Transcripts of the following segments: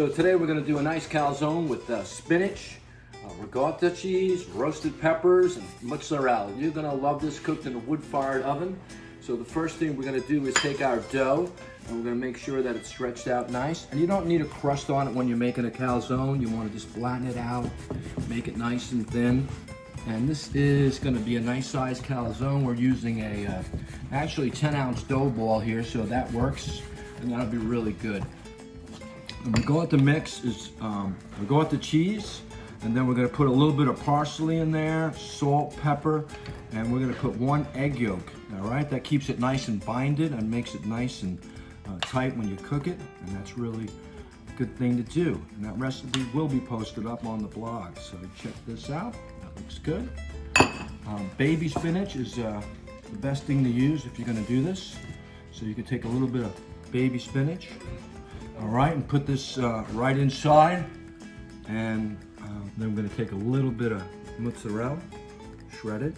So today we're going to do a nice calzone with spinach, ricotta cheese, roasted peppers, and mozzarella. You're going to love this cooked in a wood-fired oven. So the first thing we're going to do is take our dough and we're going to make sure that it's stretched out nice. And you don't need a crust on it when you're making a calzone. You want to just flatten it out, make it nice and thin. And this is going to be a nice sized calzone. We're using a actually 10-ounce dough ball here, so that works, and that'll be really good. And we go with the mix is we go with the cheese, and then we're going to put a little bit of parsley in there, salt, pepper, and we're going to put 1 egg yolk. All right, that keeps it nice and binded and makes it nice and tight when you cook it, and that's really a good thing to do. And that recipe will be posted up on the blog, so check this out. Looks good. Baby spinach is the best thing to use if you're going to do this. So you can take a little bit of baby spinach, all right, and put this right inside. And then we're going to take a little bit of mozzarella, shredded,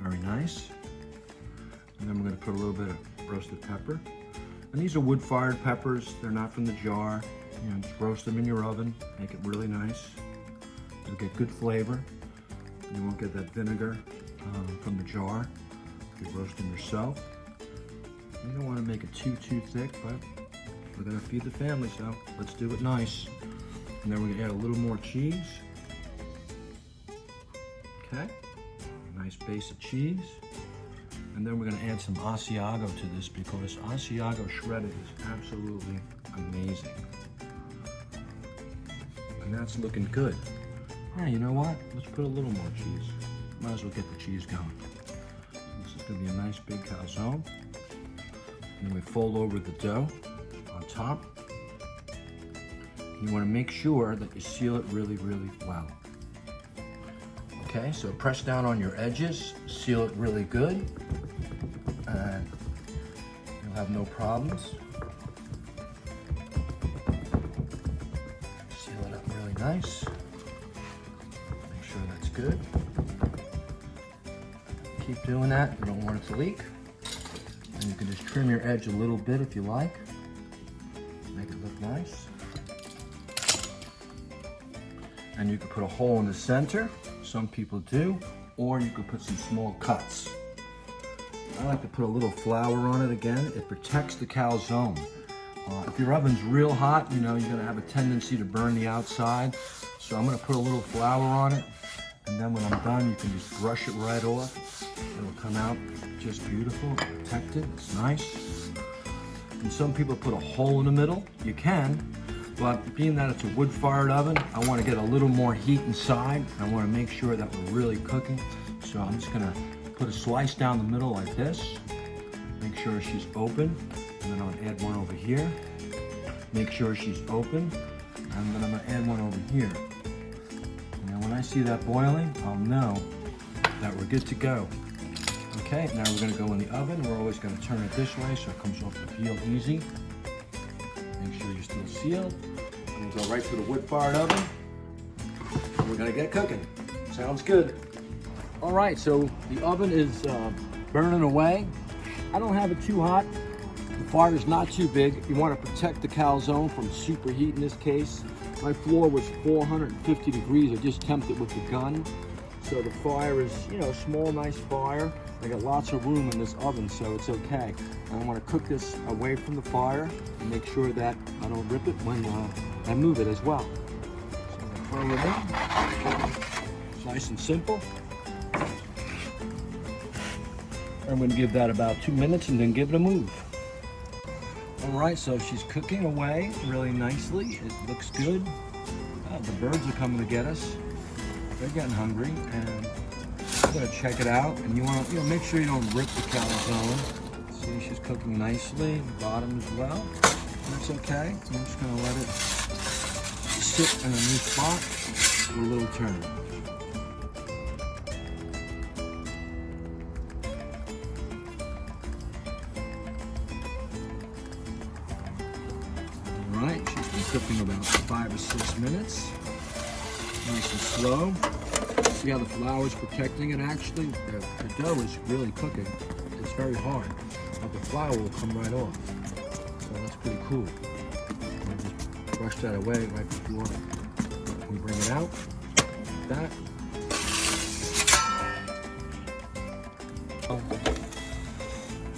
very nice. And then we're going to put a little bit of roasted pepper. And these are wood-fired peppers. They're not from the jar. You know, just roast them in your oven, make it really nice. You'll get good flavor. You won't get that vinegar from the jar if you roast them yourself. You don't want to make it too thick, but we're going to feed the family, so let's do it nice. And then we're going to add a little more cheese. Okay, a nice base of cheese. And then we're going to add some Asiago to this because Asiago shredded is absolutely amazing. And that's looking good. Hey, you know what? Let's put a little more cheese. Might as well get the cheese going. This is going to be a nice big calzone. And then we fold over the dough on top. You want to make sure that you seal it really well. Okay, so press down on your edges, seal it really good, and you'll have no problems. Seal it up really nice. That's good. Keep doing that. You don't want it to leak. And you can just trim your edge a little bit if you like. Make it look nice. And you can put a hole in the center. Some people do. Or you could put some small cuts. I like to put a little flour on it again. It protects the calzone. If your oven's real hot, you know, you're going to have a tendency to burn the outside. So I'm going to put a little flour on it. And then when I'm done, you can just brush it right off. It'll come out just beautiful, protected, it's nice. And some people put a hole in the middle. You can, but being that it's a wood-fired oven, I want to get a little more heat inside. I want to make sure that we're really cooking. So I'm just gonna put a slice down the middle like this. Make sure she's open. And then I'll add one over here. Make sure she's open. And then I'm gonna add one over here. When I see that boiling, I'll know that we're good to go. Okay, now we're going to go in the oven. We're always going to turn it this way so it comes off the peel easy. Make sure you're still sealed. And we'll go right to the wood-fired oven. And we're going to get cooking. Sounds good. All right, so the oven is burning away. I don't have it too hot. The fire is not too big. You want to protect the calzone from superheat in this case. My floor was 450 degrees. I just temped it with the gun. So the fire is, you know, small, nice fire. I got lots of room in this oven, so it's okay. And I want to cook this away from the fire and make sure that I don't rip it when I move it as well. So I'm going to throw it in. It's nice and simple. I'm going to give that about 2 minutes and then give it a move. All right, so she's cooking away really nicely. It looks good. The birds are coming to get us. They're getting hungry, and I'm gonna check it out. And you want to, make sure you don't rip the calzone. See, she's cooking nicely. The bottom as well. That's okay. I'm just gonna let it sit in a new spot for a little turn. Alright, she's been cooking about 5 or 6 minutes. Nice and slow. See how the flour is protecting it actually? The dough is really cooking. It's very hard, but the flour will come right off. So that's pretty cool. brush that away right before we bring it out. Like that.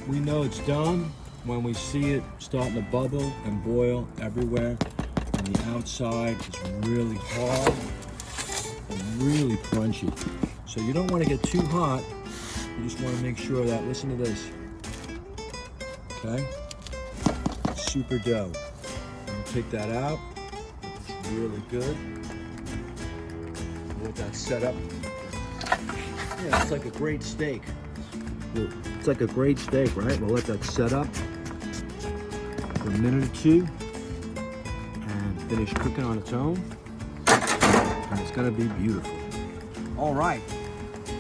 We know it's done when we see it starting to bubble and boil everywhere, and the outside is really hard and really crunchy. So you don't want to get too hot. You just want to make sure that, listen to this, okay? Super dough. I'll take that out. It's really good. Let that set up. Yeah, it's like a great steak. It's like a great steak, right? We'll let that set up for a minute or two and finish cooking on its own. And it's gonna be beautiful. All right,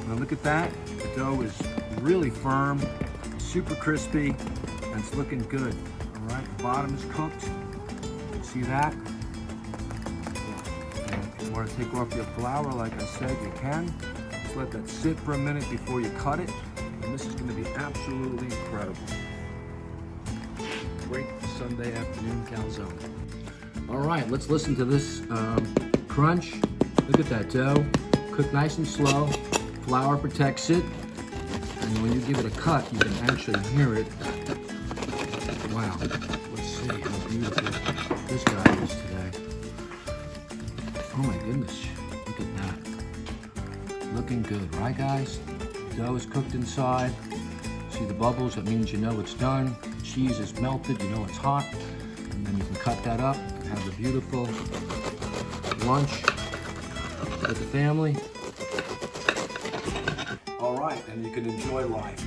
now look at that. The dough is really firm, super crispy, and it's looking good. All right, the bottom is cooked. See that? And if you want to take off your flour, like I said, you can. Just let that sit for a minute before you cut it. And this is going to be absolutely incredible. Great Sunday afternoon calzone. All right, let's listen to this crunch. Look at that dough. Cook nice and slow. Flour protects it. And when you give it a cut, you can actually hear it. Wow. Let's see how beautiful this guy is today. Oh my goodness. Look at that. Looking good, right guys? Dough is cooked inside. See the bubbles? That means you know it's done. The cheese is melted. You know it's hot. And then you can cut that up and have a beautiful lunch with the family. All right, and you can enjoy life.